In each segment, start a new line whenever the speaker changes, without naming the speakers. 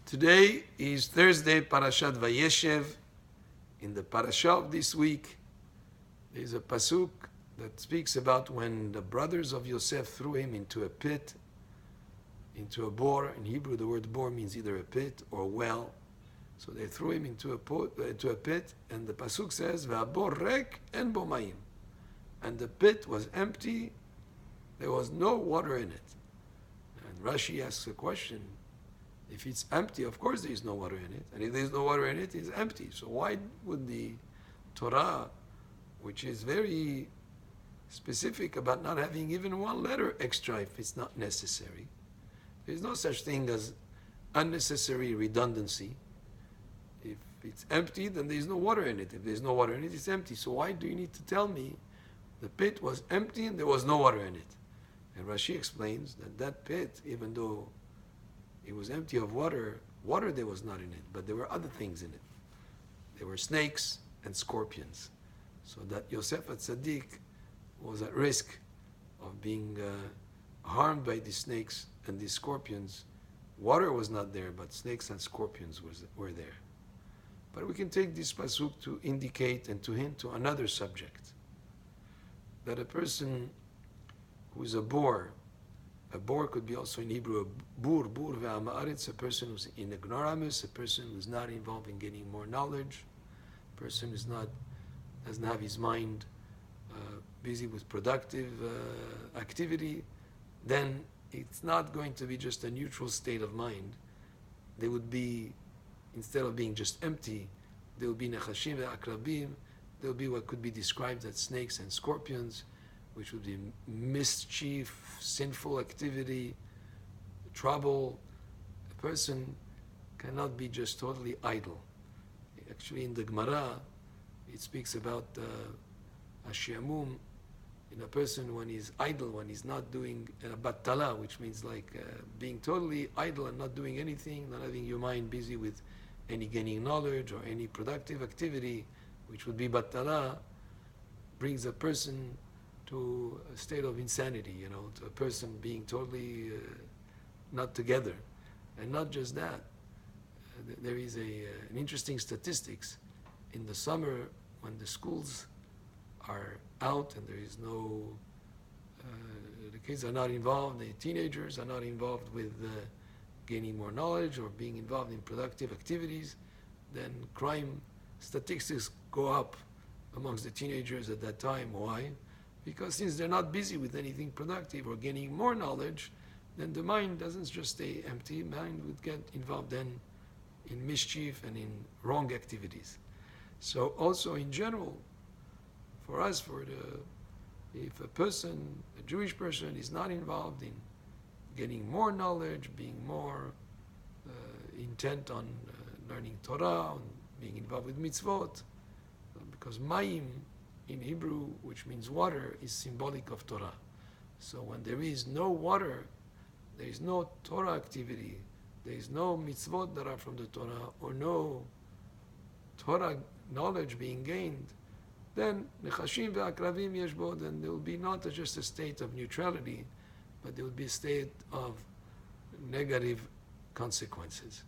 Today is Thursday, Parashat Vayeshev. In the parasha of this week, there is a pasuk that speaks about when the brothers of Yosef threw him into a pit, into a bore. In Hebrew, the word bore means either a pit or a well. So they threw him into a pit, and the pasuk says, "V'abor rek en bo mayim," and the pit was empty. There was no water in it. And Rashi asks a question: if it's empty, of course there is no water in it, and if there is no water in it, it's empty. So why would the Torah, which is very specific about not having even one letter extra if it's not necessary? There is no such thing as unnecessary redundancy. If it's empty, then there is no water in it. If there is no water in it, it's empty. So why do you need to tell me the pit was empty and there was no water in it? And Rashi explains that pit, even though it was empty of water there was not in it, but there were other things in it. There were snakes and scorpions. So that Yosef HaTzadik was at risk of being harmed by these snakes and these scorpions. Water was not there, but snakes and scorpions were there. But we can take this pasuk to indicate and to hint to another subject. That a person who is a bore could be also in Hebrew a bur ve'amaretz, a person who's in ignoramus, a person who's not involved in getting more knowledge, a person who's doesn't have his mind busy with productive activity. Then it's not going to be just a neutral state of mind. There would be, instead of being just empty, there will be nechashim ve'akrabim. There will be what could be described as snakes and scorpions, which would be mischief, sinful activity, trouble. A person cannot be just totally idle. Actually, in the Gemara, it speaks about Ashiamum, in a person when he's idle, when he's not doing battala, which means like being totally idle and not doing anything, not having your mind busy with any gaining knowledge or any productive activity, which would be battala, brings a person to a state of insanity, to a person being totally not together. And not just that, there is an interesting statistics. In the summer, when the schools are out and there is no, the kids are not involved, the teenagers are not involved with gaining more knowledge or being involved in productive activities, then crime statistics go up amongst the teenagers at that time. Why? Because since they're not busy with anything productive or gaining more knowledge, then the mind doesn't just stay empty. Mind would get involved then in mischief and in wrong activities. So also in general, for us, if a person, a Jewish person, is not involved in getting more knowledge, being more intent on learning Torah, on being involved with mitzvot, because mayim in Hebrew, which means water, is symbolic of Torah. So when there is no water, there is no Torah activity, there is no mitzvot that are from the Torah, or no Torah knowledge being gained, then nechashim ve'akravim yeshbo, then there will be not just a state of neutrality, but there will be a state of negative consequences.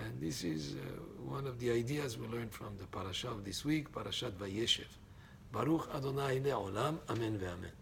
And this is one of the ideas we learned from the parasha of this week, Parashat Vayeshev. Baruch Adonai le'olam, amen ve'amen.